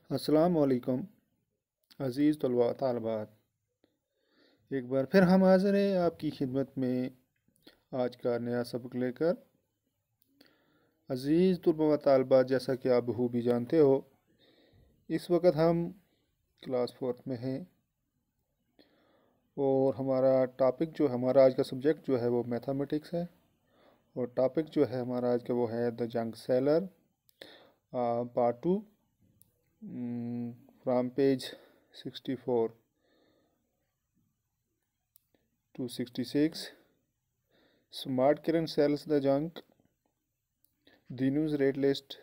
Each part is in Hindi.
अस्सलाम वालेकुम अज़ीज़ तलबा तालबात। एक बार फिर हम हाज़िर हैं आपकी खिदमत में आज का नया सबक लेकर। अज़ीज़ तलबा तालबात, जैसा कि आप बखूबी जानते हो, इस वक्त हम क्लास 4 में हैं और हमारा टॉपिक जो हमारा आज का सब्जेक्ट जो है वो मैथमेटिक्स है। और टॉपिक जो है हमारा आज का वो है the junk seller, part 2, from page 64 to 66. Smart Kiran sells the junk. Dinu's rate list.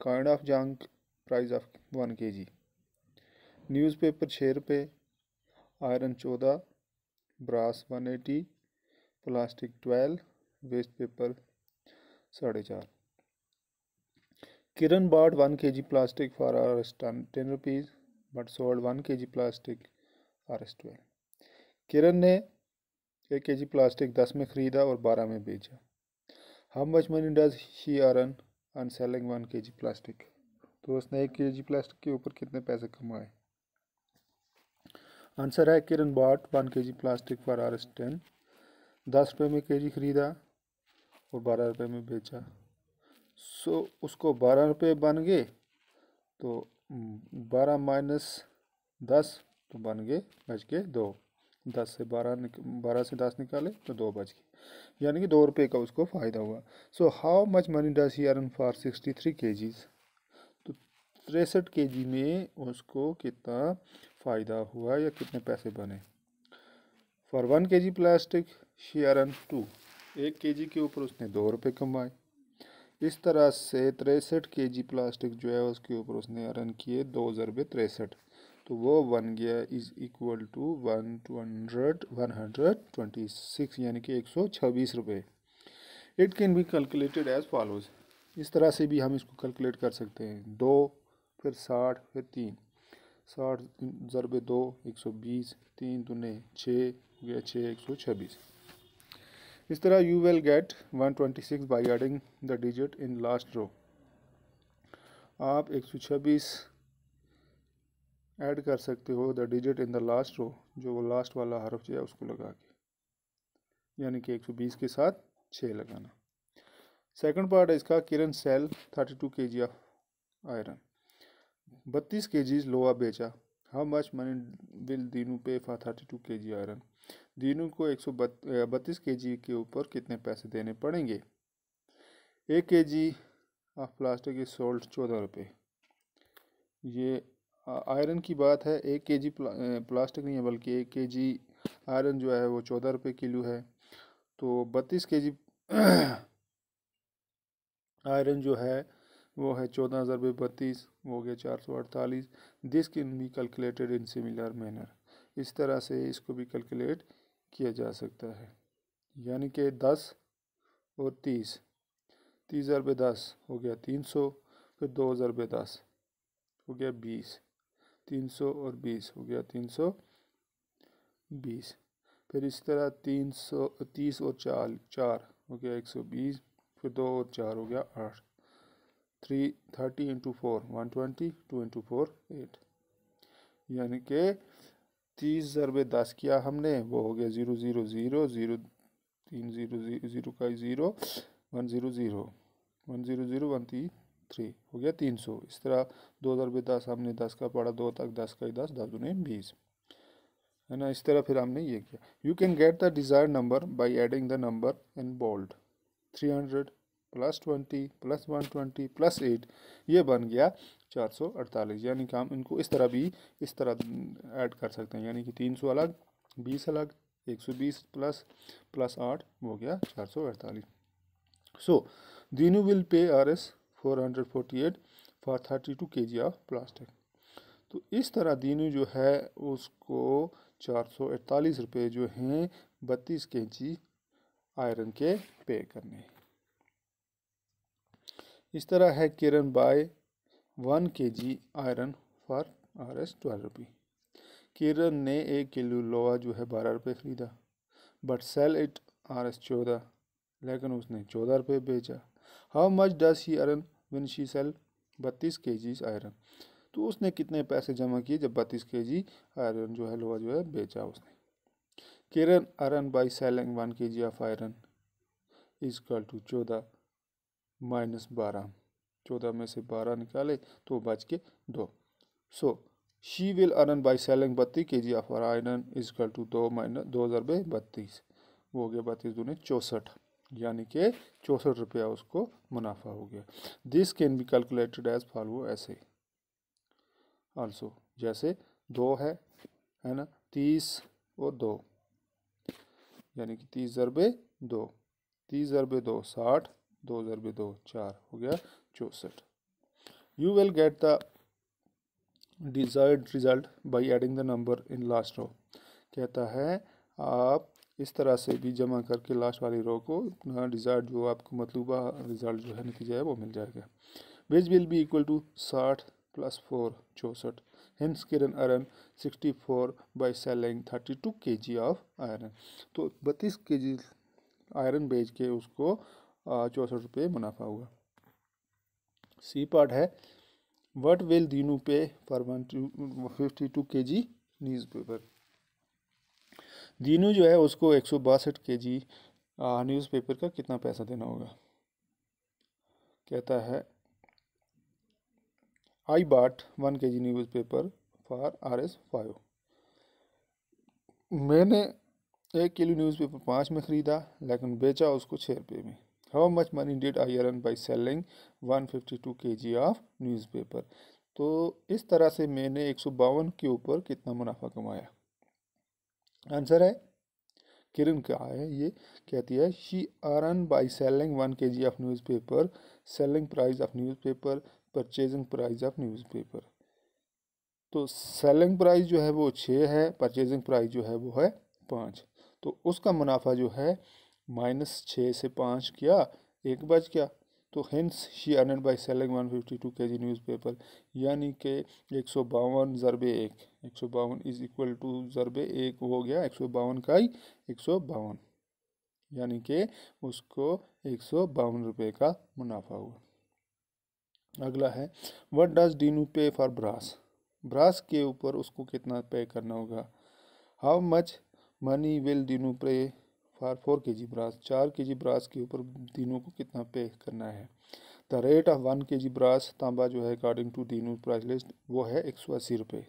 Kind of junk. Price of 1 kg. Newspaper 6 रुपये. Iron 14. Brass 180. Plastic 12. Waste paper 4.5. Kiran bought 1 kg plastic for Rs 10 rupees but sold 1 kg plastic Rs 12. किरण ने 1 kg प्लास्टिक 10 में ख़रीदा और 12 में बेचा। How much money does she earn on selling 1 kg plastic? तो उसने 1 kg प्लास्टिक के ऊपर कितने पैसे कमाए? आंसर है Kiran bought 1 kg plastic for Rs 10, 10 रुपये में केजी ख़रीदा और 12 रुपये में बेचा। उसको 12 रुपये बन गए, तो 12 माइनस 10 तो बच गए 2। 12 से 10 निकाले तो 2 बच गए, यानी कि 2 रुपये का उसको फ़ायदा हुआ। So how much money does he earn for 63 KGs? तो 63 केजी में उसको कितना फ़ायदा हुआ या कितने पैसे बने? For 1 kg plastic she earn 2, 1 kg के ऊपर उसने 2 रुपये कमाए। इस तरह से 63 kg प्लास्टिक जो है उसके ऊपर उसने अर्न किए 2 ज़रबे 63, तो वो बन गया इज़ इक्वल टू 126, यानी कि 126 रुपये। It can be calculated as follows. इस तरह से भी हम इसको कैलकुलेट कर सकते हैं। 2 फिर 60 फिर 3, 60 ज़रबे 2 120, 3 दूने 6 हो गया 6 126। इस तरह you will get 126 by adding the digit in last row. आप 126 ऐड कर सकते हो the digit in the last row, जो वो लास्ट वाला हरफ जो है उसको लगा के, यानी कि 120 के साथ 6 लगाना। सेकंड पार्ट है इसका, Kiran sell 32 kg of iron, 32 kg लोहा बेचा। How much money will Dinu pay for 32 kg iron? Dinu को 132 kg के ऊपर कितने पैसे देने पड़ेंगे? 1 kg of plastic is sold 14 रुपये। ये आयरन की बात है। 1 kg प्लास्टिक नहीं है बल्कि 1 kg आयरन जो है वो 14 रुपये किलो है। तो 32 kg आयरन जो है वो है 14 ज़रबे 32, वो हो गया 448। This can be calculated in similar manner. इस तरह से इसको भी कैलकुलेट किया जा सकता है, यानी कि 10 और 30, 30 ज़रबे 10 हो गया 300, फिर 2 ज़रबे 10 हो गया 20, 300 और 20 हो गया 320। फिर इस तरह 330 और 4 हो गया 120, फिर 2 और 4 हो गया 8, 30 इंटू 4 120, 2 इंटू 4 8, यानी कि 30 ज़रबे 10 किया हमने, वो हो गया 0 0 0 0 3 0 0 का 0 1 0 0 1 0 0 1 3 हो गया 300। इस तरह 2 ज़रबे 10 हमने 10 का पढ़ा 2 तक, 10 का 10, 10 दूने 20, है ना। इस तरह फिर हमने ये किया। You can get the desired number by adding the number in bold. 300 plus 20 plus 120 plus 8, ये बन गया 448। यानी कि हम इनको इस तरह ऐड कर सकते हैं, यानी कि 300 अलग, 20 अलग, 120 प्लस 8 हो गया 448। So Dinu will pay Rs 448 for 32 kg of plastic. तो इस तरह दीनू जो है उसको 448 रुपये जो हैं 32 kg आयरन के पे करने। इस तरह है Kiran buy 1 kg iron for Rs 12 रुपये। किरण ने 1 किलो लोहा जो है 12 रुपये ख़रीदा, बट सेल इट Rs 14, लेकिन उसने 14 रुपये बेचा। How much does she earn when she sell 32 kg iron? तो उसने कितने पैसे जमा किए जब 32 kg आयरन जो है लोहा जो है बेचा उसने। Kiran earn by selling 1 kg of iron is equal to 14 minus 12, 14 में से 12 निकाले तो बच के 2। So she will earn by selling 32 kg of iron is equal to 2 minus 2 ज़रबे 32, वो हो गया 32 दूनी 64, यानी कि 64 रुपया उसको मुनाफा हो गया। This can be calculated as follow ऐसे आल्सो, जैसे 2 है ना, 30 और 2, यानी कि 30 ज़रबे 2, 30 ज़रबे 2 60, 2 ज़रबे 2 4, हो गया 64। You will get the desired result by adding the number in last row. कहता है आप इस तरह से भी जमा करके लास्ट वाली रो को अपना डिज़ायर्ड जो आपको मतलूबा रिजल्ट जो है नतीजा है वो मिल जाएगा। Which will be equal to 60 + 4 64। Hence Kiran earn 64 by selling 32 kg of iron. तो 32 kg आयरन बेच के उसको 64 रुपये मुनाफा हुआ। सी पार्ट है what will Dinu pay for 52 kg newspaper. Dinu जो है उसको 162 kg न्यूज़पेपर का कितना पैसा देना होगा। कहता है आई बाट 1 kg न्यूज़पेपर फॉर Rs 5। मैंने 1 किलो न्यूज़पेपर 5 में ख़रीदा लेकिन बेचा उसको 6 रुपये में। How much money did I earn by selling 152 kg of newspaper. तो इस तरह से मैंने 152 के ऊपर कितना मुनाफा कमाया। आंसर है किरण क्या है ये, कहती है she earn by selling 1 kg of newspaper, selling price of newspaper, purchasing price of newspaper. तो सेलिंग प्राइस जो है वो 6 है, परचेजिंग प्राइस जो है वो है 5। तो उसका मुनाफा जो है -6 से 5 किया, 1 बच गया। तो hence she earned by selling 152 kg newspaper, यानी कि 152 ज़रबे 1, 152 इज इक्वल टू ज़रबे 1 हो गया 152 का ही 152, यानी कि उसको 152 रुपये का मुनाफा हुआ। अगला है व्हाट डज डीनू पे फॉर ब्रास। ब्रास के ऊपर उसको कितना पे करना होगा। How much money will Dinu pay for 4 kg brass. 4 kg brass के ऊपर दीनू को कितना पे करना है। The rate of 1 kg brass तांबा जो है according to Dinu price list वो है 180 रुपये।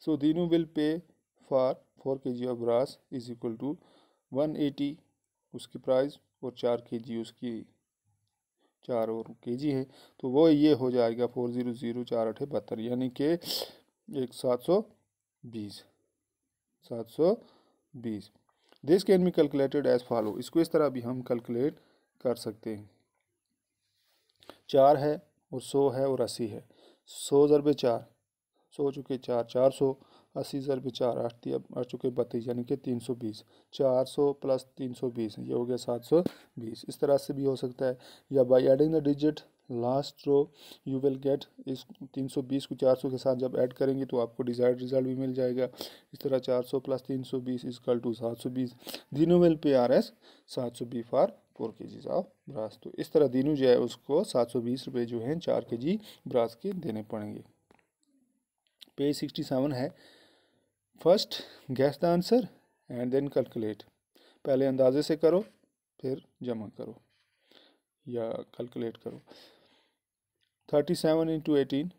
So Dinu will pay for 4 kg of brass is equal to 180 उसकी प्राइस और 4 kg उसकी 4 और kg है, तो वो ये हो जाएगा 400 4 8 72, यानी कि 720 720। This can be calculated as follow. इसको इस तरह भी हम कैलकुलेट कर सकते हैं। 4 है और 100 है और 80 है। 100 ज़रबे 4, 100 चुके 4 400, 80 ज़रबे 4 8 चुके 32, यानी कि 320। 400 + 320 ये हो गया 720। इस तरह से भी हो सकता है, या by adding the digit last row you will get. इस 320 को 400 के साथ जब ऐड करेंगे तो आपको डिज़ायर्ड रिजल्ट भी मिल जाएगा। इस तरह 400 + 320 equal to 720। Dinu will pay Rs 720 for 4 kg of brass. तो इस तरह दीनू जो है उसको 720 रुपये जो हैं 4 kg ब्रास के देने पड़ेंगे। पेज 67 है first guess the answer and then calculate. पहले अंदाजे से करो फिर जमा करो या कैलकुलेट करो। 37 × 18,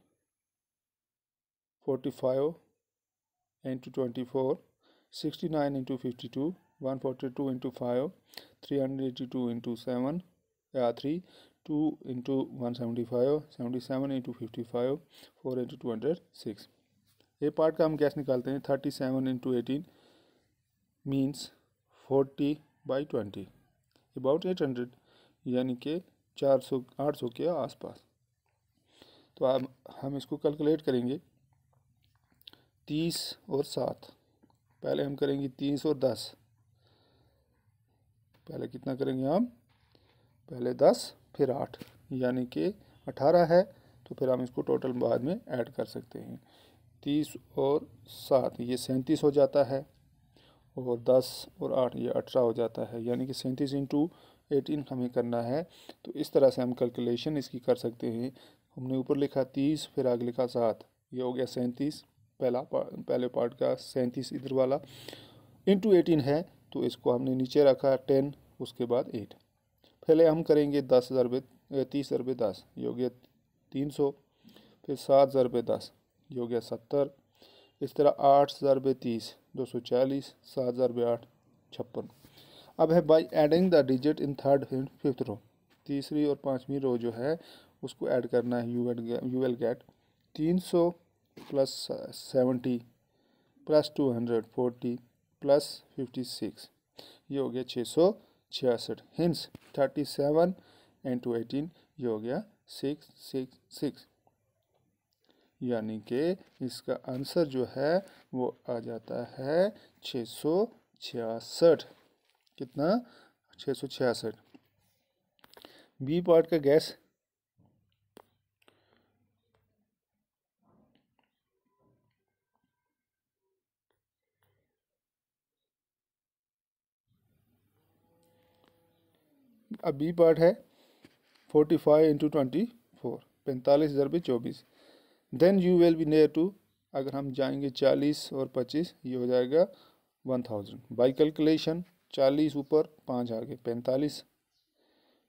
45 × 24, 69 × 52, 142 × 5, 382 × 7 3, 2 × 175, 77 × 55, 4 × 206। ए पार्ट का हम गैस निकालते हैं। 37 × 18 मीन्स 40/20 अबाउट 800, यानी कि 800 के आसपास। तो अब हम इसको कैलकुलेट करेंगे। 30 और 7, पहले हम करेंगे 30 और 10। पहले कितना करेंगे हम, पहले 10 फिर 8, यानी कि 18 है। तो फिर हम इसको टोटल बाद में ऐड कर सकते हैं। 30 और 7 ये 37 हो जाता है, और 10 और 8 ये 18 हो जाता है, यानी कि 37 × 18 हमें करना है। तो इस तरह से हम कैलकुलेशन इसकी कर सकते हैं। हमने ऊपर लिखा 30 फिर आगे लिखा 7, ये हो गया 37, पहले पार्ट का 37 इधर वाला, इंटू 18 है तो इसको हमने नीचे रखा 10, उसके बाद 8। पहले हम करेंगे 30 ज़रबे 10, ये हो गया 300, फिर 7 ज़रबे 10, ये हो गया 70। इस तरह 8 ज़रबे 30 240, 7 ज़रबे 8 56। अब है by adding the digit in third and fifth row, तीसरी और पांचवी रो जो है उसको ऐड करना है। You will gate 300 plus 70 plus 240 plus 56, ये हो गया 666। हिंस 37 इंटू 18, ये हो गया 666, यानी कि इसका आंसर जो है वो आ जाता है 666। कितना? 666। बी पार्ट का गैस। अब बी पार्ट है 45 इंटू 24, 45 ज़रबे 24। Then you will be near to, अगर हम जाएंगे 40 और 25, ये हो जाएगा 1000 बाई कैलकुलेशन। 40 ऊपर 5 आगे 45,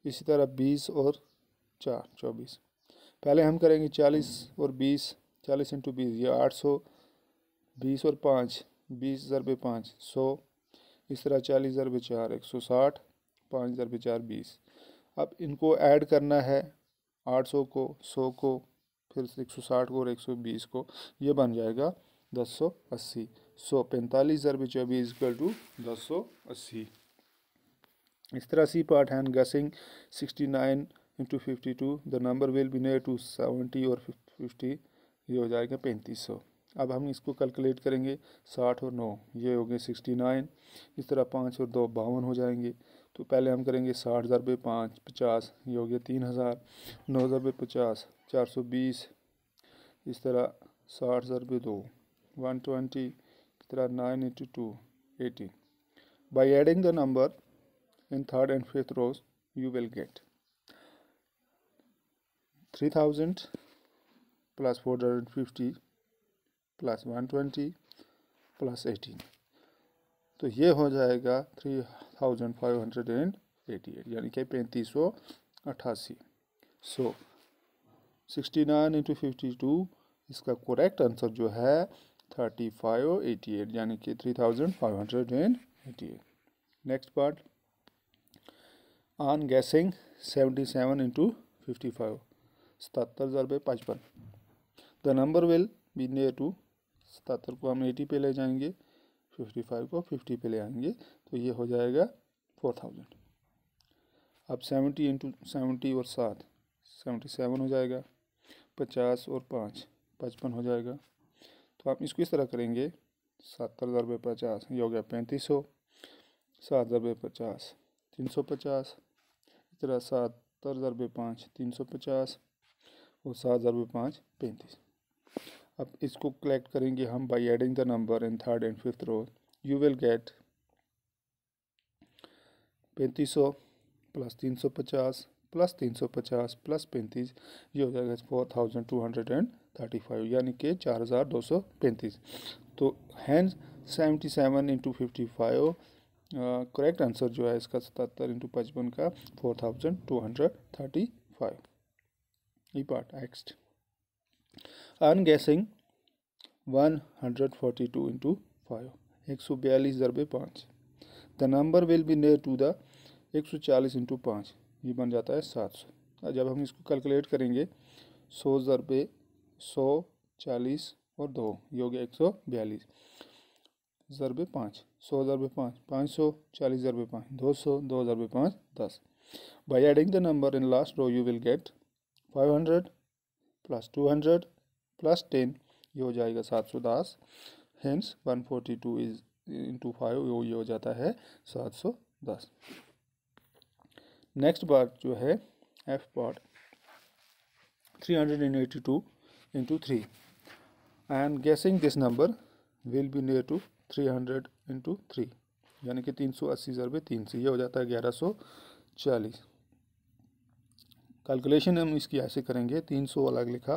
इसी तरह 20 और 4 24। पहले हम करेंगे 40 और 20, 40 इंटू 20 ये 800, 20 और 5 20 ज़रबे 5 100, इस तरह 40 ज़रबे 4 160, 5 ज़रबे 4 20। अब इनको ऐड करना है 800 को, 100 को, फिर 160 को और 120 को, ये बन जाएगा 1080। 45 ज़रबे 24 इक्वल टू 1080। इस तरह C part and guessing 69 into 52, the number will be near to 70 और 50, ये हो जाएगा 3500। अब हम इसको कैलकुलेट करेंगे 60 और 9, ये हो गए 69। इस तरह 5 और 2 52 हो जाएंगे। तो पहले हम करेंगे 60 ज़रबे 5 50, ये हो गया 3000। 9 ज़रबे 50 420, इस तरह 60 ज़रबे 2 120, इस तरह 9 into 2 80। By adding the number in third and fifth rows, you will get 3000 plus 450 plus 120 plus 18, तो ये हो जाएगा 3588, यानी कि 3588। सो 69 इंटू 52, इसका करेक्ट आंसर जो है 3588, यानी कि 3588। Next part on guessing 77 into 55, 77 ज़रबे 55, the number will be near to, 77 को हम 80 पे ले जाएंगे, 55 को 50 पे ले आएंगे, तो ये हो जाएगा 4000। अब 70 इंटू 70 और 7 77 हो जाएगा, 50 और 5 55 हो जाएगा। तो आप इसको इस तरह करेंगे 70 ज़रबे 50, ये हो गया 3500, 7 ज़रबे 50 350, इस तरह 70 ज़रबे 5 350 और 7 ज़रबे 5 35। अब इसको कलेक्ट करेंगे हम by adding the number in third and fifth row, you will get 3500 plus 350 plus 350 plus 35, ये हो जाएगा 4235, यानी कि 4235। तो हैंस 77 इंटू 55, करेक्ट आंसर जो है इसका 77 इंटू 55 का 4235। ये part next on guessing 142 into 5, 142 ज़रबे 5, the number will be near to the 140 into 5, ये बन जाता है 700। जब हम इसको कैलकुलेट करेंगे 100 ज़रबे 100 40 और 2, ये हो गया 142 ज़रबे 5, 100 ज़रबे 5 500, 40 ज़रबे 5 200, 2 ज़रबे 5 10। By adding the number in last row you will get 500 plus 200 plus 10, ये हो जाएगा 710। हेंस 142 इज इंटू 5, ये हो जाता है 710। नेक्स्ट पार्ट जो है F part 382 into 3, and guessing this number will be near to 300 into 3, यानी कि 380 ज़रबे 3 से, ये हो जाता है 1140। कैलकुलेशन हम इसकी ऐसे करेंगे, 300 अलग लिखा,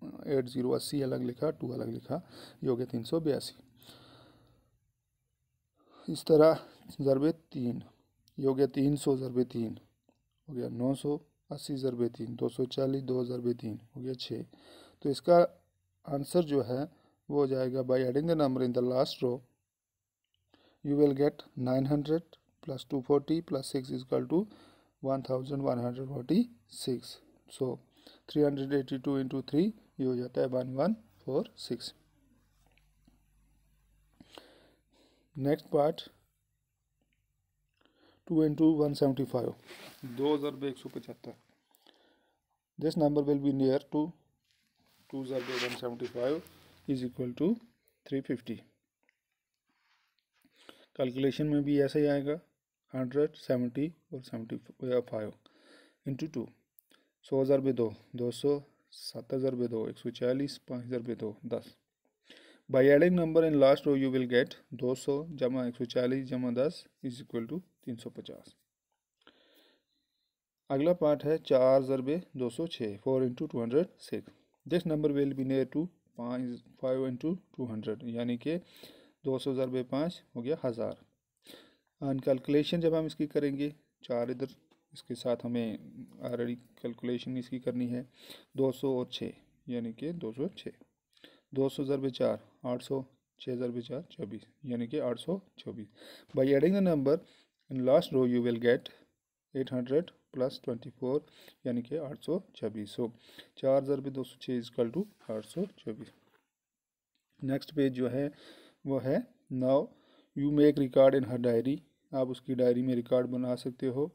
8080 अलग लिखा, 2 अलग लिखा, ये हो गया 382। इस तरह ज़रबे 3, ये हो गया 300 ज़रबे 3 हो गया 980 ज़रबे 3, 240, 2 ज़रबे 3 हो गया 6। तो इसका आंसर जो है वो हो जाएगा by adding the number in the last row you will get 900 plus 240 plus 6 is equal to 1146. So 382 into 3 ये हो जाता है 1146. Next part 2 into 175, 2 ज़रबे 175. This number will be near to 2 ज़रबे 175 is equal to 350. कैलकुलेशन में भी ऐसे ही आएगा 100, 70 और 75 इंटू 2, 100 ज़रबे 2 200, 70 ज़रबे 2 140, 5 ज़रबे 2 10. By adding number in last row you will get 200 जमा 140 जमा 10 इज इक्वल टू 350. अगला पार्ट है 4 ज़रबे 206, 4 into 206. This number will be near to 5 into 200, यानी कि 200 ज़रबे 5 हो गया 1000. एंड कैलकुलेशन जब हम इसकी करेंगे 4 इधर इसके साथ हमें ऑलरेडी कैलकुलेशन इसकी करनी है 200 और 6 यानी कि 206. 200 ज़रबे 4 800, 6 ज़रबे 4 24 यानी कि 824. By adding the number in last row you will get 800 plus 24 यानी कि 826. सो 4 ज़रबे 206 इक्वल टू 824. नेक्स्ट पेज जो है वो है now you make record in her diary. आप उसकी डायरी में रिकॉर्ड बना सकते हो.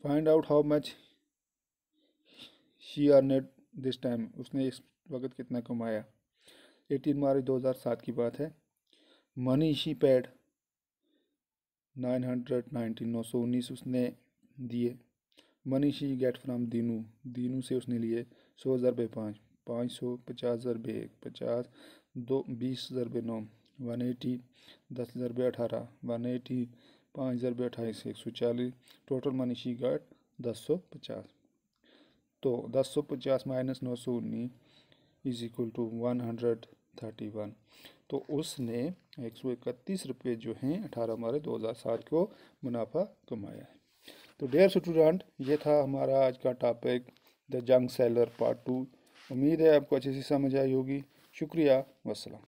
Find out how much she earned this time. उसने इस वक्त कितना कमाया. 18 मार्च 2007 की बात है. मनी शी पेड 919, 919 उसने दिए. Money she get from Dinu, Dinu से उसने लिए 100 ज़रबे 5 500, 50 ज़रबे 1 50, 20 ज़रबे 9 180, 10 ज़रबे 18 180, 5 ज़रबे 28 140. टोटल मनी शी गट 1050. तो 1050 माइनस 919 इज इक्वल टू 131. तो उसने 131 रुपये जो हैं 18 मार्च 2007 को मुनाफा कमाया है. तो डियर स्टूडेंट, ये था हमारा आज का topic the junk seller part 2. उम्मीद है आपको अच्छे से समझ आई होगी. शुक्रिया. वस्सलाम.